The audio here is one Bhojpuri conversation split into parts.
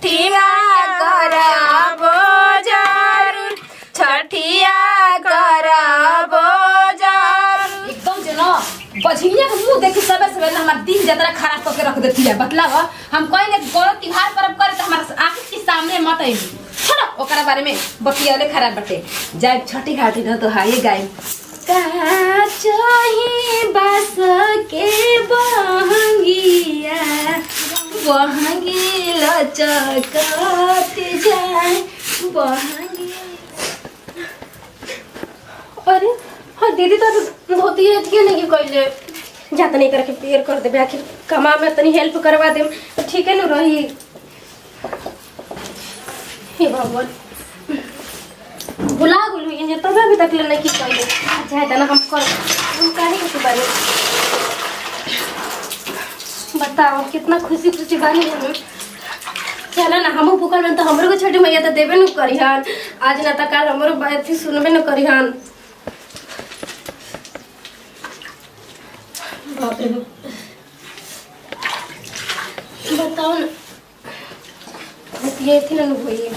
छठिया करबो जरूर, छठिया करबो जरूर। एकदम जना बझिया के मुंह देखि सबे सबे हमर दिन जतरा खराब करके रख देती है। बतलावा हम कहले गौर त्योहार पर्व करे त हमारा आंख के सामने मत आई। छोड़ो ओकरा बारे में बतियाले खराब बटे। जाए छठी घाटी न तो हाय गाय का चाही बस के बहंगिया बहंगी लचकत जाए बहंगी। अरे हाँ दीदी तो धोती है कि नहीं कहले जात नहीं करके पेयर कर देबे आखिर कमा में तनी हेल्प करवा देम तो ठीक है न रही। हे भगवान भुला गुलू ये तब अभी तक ले नहीं की कहले चाहे तना हम काहे के बारे बताओ कितना खुशी खुशी बानी हम। चला ना हम भूखल में तो हमरो को छोटी मैया तो देबे न करिहन आज ना त काल हमरो बात सुनबे न करिहन। बाप रे बताओ ना ये थी ना भैया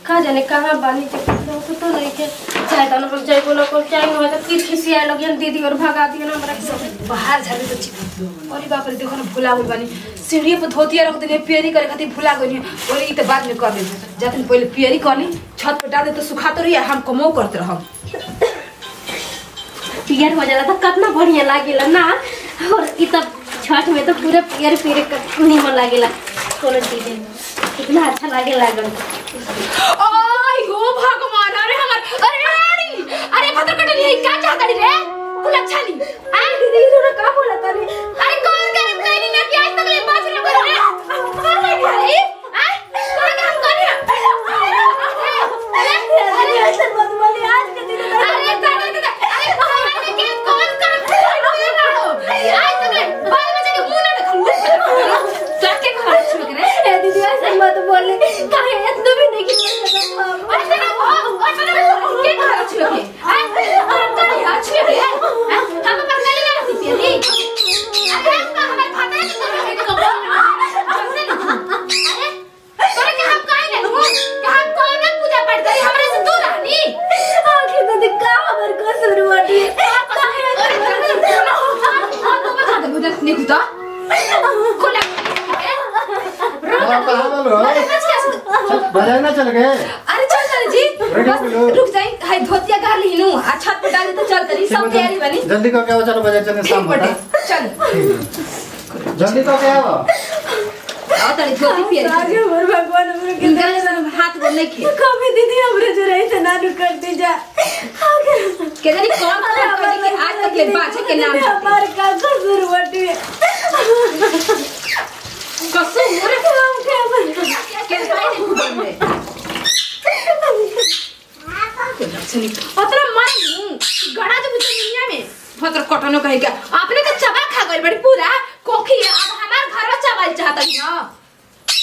कहाँ जाने कहाँ बानी तो नहीं के चाहे तो हम जाए को ना को चाहे ना तो फिर किसी आए लगियन दीदी और भगा दिया ना हमरा के बाहर जाने तो चिप। अरे बाप रे देखो ना भुला गइल बानी सीढ़ी पे धोतिया रख देने पियरी करे खातिर भुला गइल। और ई त बाद में कर दे जातन पहले पियरी करनी छत पे डाल दे तो सुखा तो रही हम कमो करते रहम। पियर हो जाला तो कितना बढ़िया लागेला ना। और ई तब छठ में तो पूरे पियर पियर निमन लागेला कोनो चीज कितना अच्छा लागे लागल। आई हो भगवान अरे हमर अरे भतर कटली है का चाहता रे कुल अच्छा नी आ दीदी रो का बोला तनी अरे कौन करे कहनी ना कि आज तक ले बाज न करे कौन है भाई आ कौन काम करे अरे ऐसे मत बोली आज के दिन अरे अरे के कौन काम करे आज तक ले बाल बच्चे के मुंह ना देखलू जाके घर छोड़ रे ए दीदी ऐसे मत बोले काहे इतना भी नहीं कि ऐसे ना के घर छोड़ के अरे कनी अच्छे रे हम पर ले ले सी पियरी अरे हमारे खाता है तो रहे को अरे तोरे के हम काहे ले लू कि हम कौन पूजा पाठ करी हमरे से दूर रहनी आखिर दीदी का हमर कसुर बाटी तो बता दे मुझे नहीं तो खुला बाजार ना चल गए। अरे चल चल जी रुक जाए हाय धोतिया गार ली नू अच्छा पे डाले तो चल करी सब तैयारी बनी जल्दी करके आओ चलो बाजार चलने शाम में चल जल्दी करके आओ आओ तड़ी धोती पियर आगे मोर भगवान हमरे के इनका हाथ बोल नहीं खे कभी दीदी हमरे जो रही थे ना करते जा के जानी कौन कर के आज तक ले बाजे के नाम हमार का कसुर बाटी कसुर हम के के भाई ने बोल में पतरा मारू गड़ा जो दुनिया में पत्र कटनो कहेगा आपने तो चबा खा गई बड़ी पूरा कोखी अब हमार घर चबाई चाहता है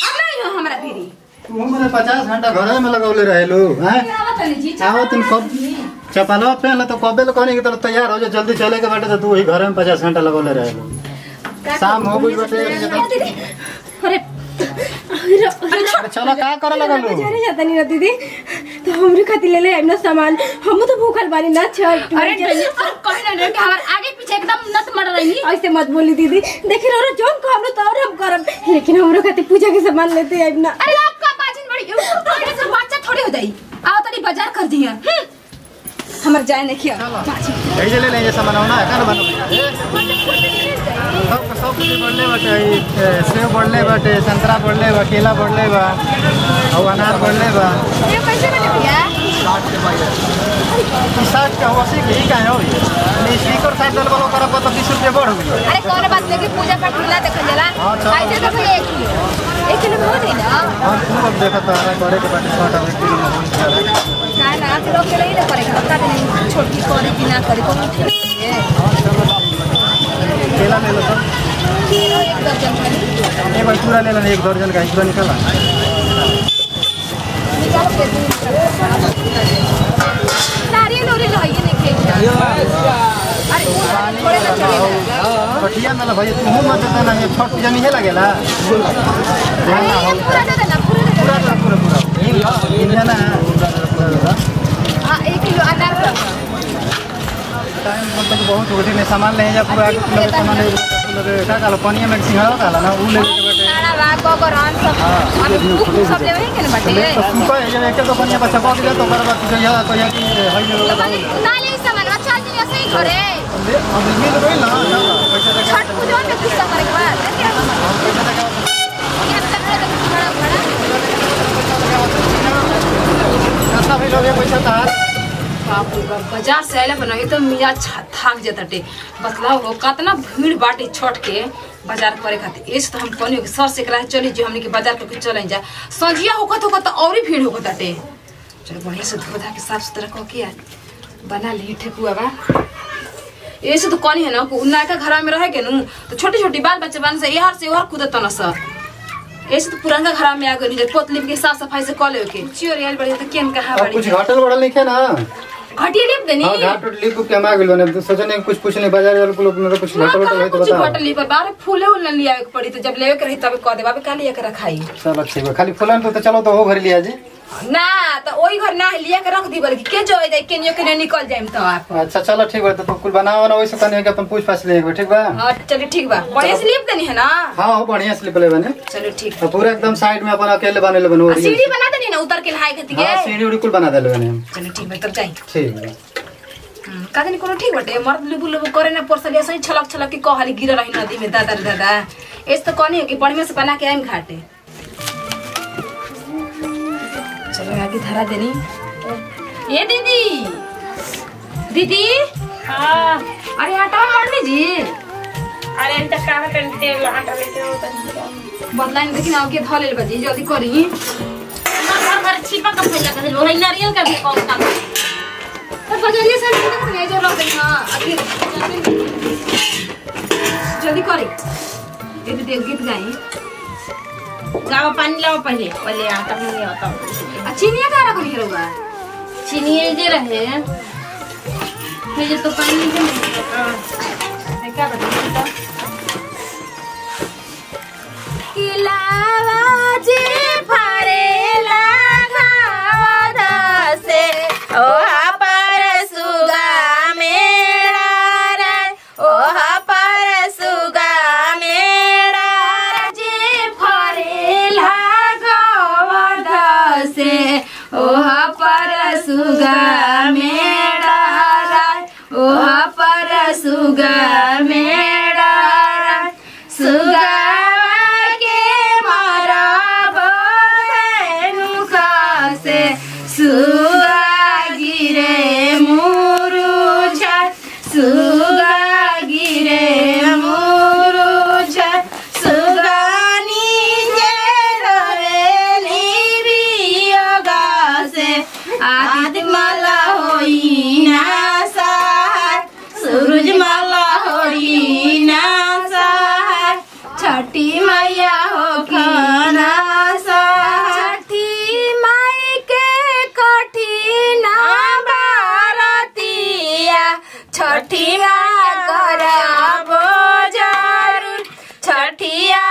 अब नहीं हमारा पीरी तू मैंने 50 घंटा घर में लगौले रहे लो हैं आओ तुम कब चपलवा पहन तो कबे लो कहने की तरह तैयार हो जा जल्दी चले के बैठे तो तू वही घर में 50 घंटा लगौले रहे लो शाम हो गई बैठे अरे चलो का करे लगा लो जाने जाता नहीं ना दीदी तो हमरे खातिर ले ले ना सामान हम तो भूखल बानी ना छठ अरे कहना रे कि हमार आगे पीछे एकदम नत मर रही ऐसे मत बोली दीदी देखी रो जोन को हम तो और हम करब लेकिन हमरो खातिर पूजा के सामान लेते आइब ना। अरे आपका बाजिन बड़ी से बच्चा थोड़ी हो जाई आओ तनी बाजार कर दिया हमर जाए नहीं किया ऐसे ले ले सामान होना है का बनो सब कुछ बढ़ले बाटे सेब बढ़ले बाटे संतरा बढ़ले बा केला बढ़ले बा और अनार बढ़ले बा ये कैसे बने भैया 60 के भाई 60 का 80 के ही काहे होई नहीं स्पीकर साइड दल वाला कर पता 20 रुपया बढ़ गई। अरे कौन बात लेके पूजा पाठ मिला देखल जाला कैसे तो भैया 1 किलो में हो जाई ना हां तू अब देखा तारा करे के बाटे 100 किलो में हो जाला ना ना फिर अकेले ही ना करेगा पता नहीं छोटी करे कि ना करे कौन ठीक है केला ले लो तो किलो 1 दर्जन खाली एक बार पूरा ले लेना 1 दर्जन का पूरा निकाला निकाल के नारियल और ये नहीं खेल अरे थोड़े ना चलेगा छठिया में भैया तू मत देता ना ये छठ पूजा नहीं लगेला पूरा दे देना पूरा ना 1 किलो अनार टाइम मतलब बहुत होती में सामान ले जा पूरा 1 किलो सामान ले का काला पानी में सिंघाड़ा काला ना उ ले के बेटे नाड़ा बा गोगरान सब हम सब लेवे के ना बाटे तो सुपा है एक तो पानी बच्चा को दिया तो कर बात तो या कि हई ले ना ले सामान अच्छा दिन ऐसे ही घरे अब ये तो गई ना पैसा दे छठ पूजा में किस्सा करे के बाद पैसा दे ये तक कैसा भी लोग पैसा था बाप रे बाप बाजार से आइला बना तो मिया थाक जाते बतलाओ हो कितना भीड़ बाटे छठ के बाजार करे खातिर एस तो हम कोनी के सर से करा चली जो हमनी के बाजार के चले जा संजिया होखत तो और भीड़ होखत आटे चल बढ़िया से धो धा के साफ सुथरा क के बना ली ठेकुआ बा ऐसे तो कोनी है ना उन्ना का घर में रहे के नु तो छोटी छोटी बाल बच्चे बन से यार से और कूदत न स ऐसे तो पुराना घर में आ गई जे पोतली के साफ सफाई से क ले के चियोर यार बढ़िया तो केन कहां बड़ी कुछ घाटल बड़ा लिखे ना घटिया लिप देनी हां घाट लिप के मा गेल बने सोचने कुछ पूछने बाजार वाले लोग ने कुछ घाटल बड़ा है तो कुछ बता घटली पर बारे फूले उल लिया के पड़ी तो जब लेवे के रही तब क देबा का लिया के रखाई चलो ठीक है खाली फुलान तो चलो तो हो घर लिया जी ना तो ओई घर ना लिया के रख दी बल्कि के जो जाए केनियो के निकल जाइम तो आप अच्छा चलो ठीक बा तो कुल बनाओ ना वैसे कने के अपन पूछ पाछ ले ठीक बा हां चलिए ठीक बा बढ़िया स्लिप देनी है ना हां हो बढ़िया स्लिप ले बने चलो ठीक तो पूरा एकदम साइड में अपन अकेले बने ले बनो सीढ़ी बना देनी ना उतर के नहाए खातिर हां के सीढ़ी उड़ी कुल बना दे ले बने चलो ठीक बा तब जाई ठीक है कादनी कोनो ठीक बटे मर्द लुबु लुबु करे ना परसलिया सही छलक छलक के कहली गिर रही नदी में दादा दादा एस तो कोनी है कि बढ़िया से बना के आइम घाटे चलो आगे धरा देनी ये दीदी दीदी हाँ अरे आटा काट लीजिए अरे इनका कहाँ करते आटा लेके होता बदलाइन देखी ना के धो ले बजी जल्दी करी हर छिपा का फैला कर वो नारियल का भी कौन काम तो बजलिए से नहीं जो रख देना आखिर जल्दी करी ये दीदी गीत गाई गाँव पानी लाओ पहले पहले आटा में नहीं होता चीनिया का रखनी है रुआ चीनी जे रहे मुझे तो पानी के नहीं क्या बता किलावा जी फरेला खावद से ओहा पर सुगा मेरा रे ओहा पर सुगा मेरा जी फरेला खावद से ओहा पर सुगा मेरा रे ओहा पर सुगा मेरा रे सुगा सुगा गिरे मुरुझा सुगा गिरे मुरुझा सुगानी जे रवेली बियोगा से आदिमाला होई ना सहाय सूरज माला होई ना सहाय छठी मैया हो खाना छठिया करबो जरूर छठिया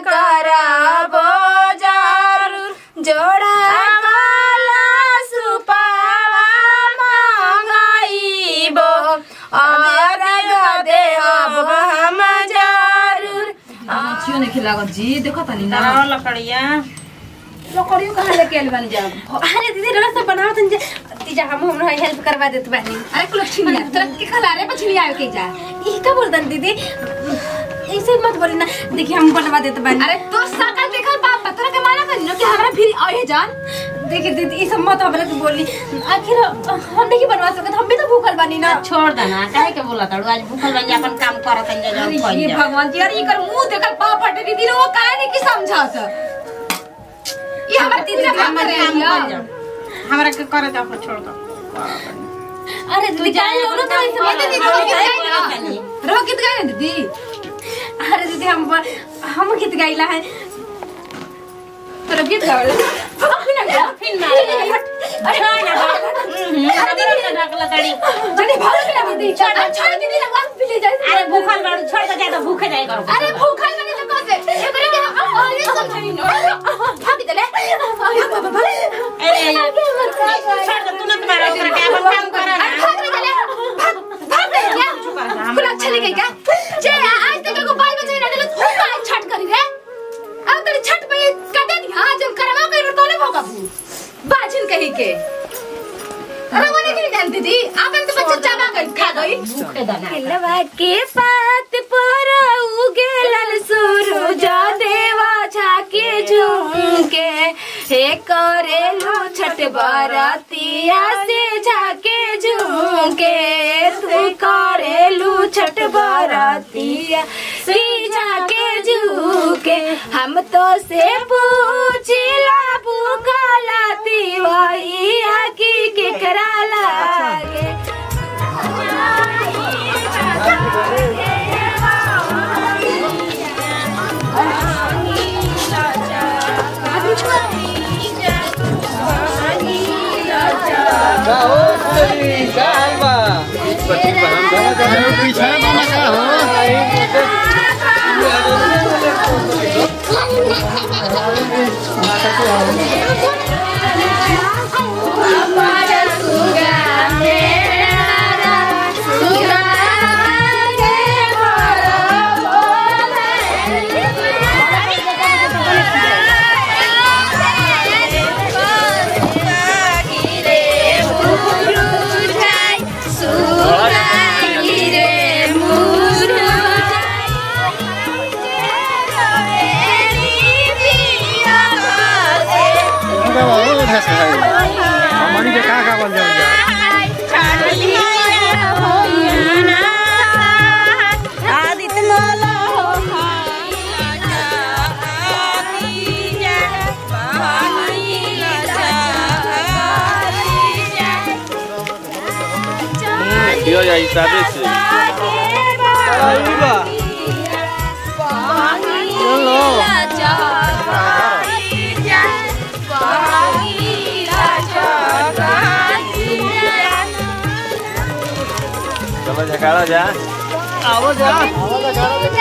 करबो जरूर जोड़ा काला सुपावा मंगाइबो और दे अब हम जरूर क्यों नहीं खिलागत जी देखो तनी ना लकड़िया लकड़ियों कहां लेके आइल बानी जा अरे दीदी रस तो बनाओ तन तीजा हम हेल्प करवा देत बानी अरे कुल छिनिया तुरंत के खला रे पछलिया आवे के जा ई का बोलतन दीदी ऐसे मत बोली ना देखिए हम बनवा देत बानी अरे तो सकल देखल बाप पत्थर के मारा कर कि हमरा फिर आए जान देखिए दीदी ई सब मत हमरा के बोली आखिर हम नहीं बनवा सकत हम भी तो भूखल बानी ना छोड़ देना काहे के बोला तड़ू आज भूखल बन अपन काम करत है जो ये भगवान जी यार ये कर मुंह देखल पाप फटे दीदी वो काहे नहीं की समझात ये हमर दीदी का काम कर रही है हमरा के करे तो छोड़ दो अरे तू जान लो तो ऐसे मत दीदी रो गीत गाए दीदी अरे दीदी हम गीत गाइला है तेरा गीत गावे फिर ना अरे दीदी ढकला तड़ी जने भाग के दीदी छोड़ दीदी लगा भी ले जाए अरे भूखल बाड़ू छोड़ के जा तो भूखे जाए करो। अरे भूखल बने तो कैसे एकरे के हम ऑलरेडी समझनी न भाग दले बाबा ए छोड़ दे तू ना तुम्हारा कर के अपन काम कर ना भाग रे गले भाग रे क्या कुला चले गई क्या जे आज तक को बाल बच्चे ना दिले खूब आज छठ करी रे अब तेरे छठ पे कटे दी हां जब करवा कई तोले भोगा बाजिन कही के अरे वो नहीं जानती थी आप तो बच्चा चाबा कर खा गई भूखे दाना हिलवा के पात पर उगेलन सूरज देवा झाके झुमके हे करेलू छठ बरतिया से झाके झुमके तू करेलू छठ बरतिया से झाके झुमके हम तो से पूछिला भूखला तिवैया की केकरा लागे पीछे बना का हो हमारी के का बोल जाओ दियो या हिसाबे से आईबा चलो चलो झकाड़ा जा आओ जा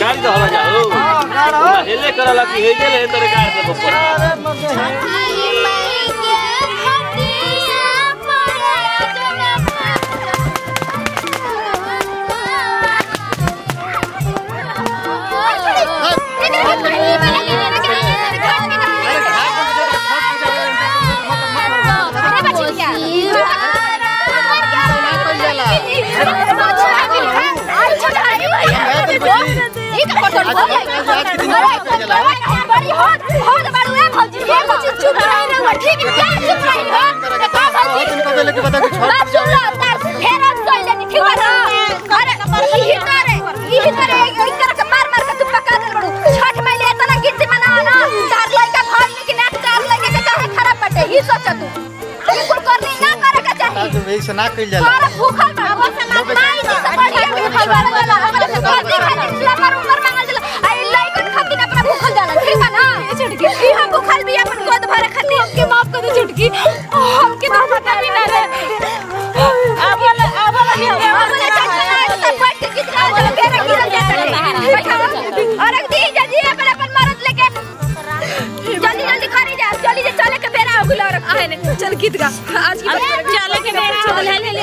गाड़ी तो हवा जाओ हेले करला कि हे गेले तोरे गाड़ी से बपर ना कइल जाला भूखल बा अब से मत माई से बढ़िया भूखल बा जाला हमरा से गोदी खातिर पर ऊपर मांगल जाला आई लाइकन खातिर अपना भूखल जाला ठीक है ना छुटकी ई हम भूखल भी अपन गोद भरे खातिर हमके माफ कर दे छुटकी हमके तो पता भी ना रे अब वाला सब बैठ के कितना जल बेरा गिर जाता और दी जल्दी अपन मरद लेके जल्दी खरी जा चली जा चले के बेरा हो गुला रख आए चल गीत गा आज की चले के बेरा हो ले ले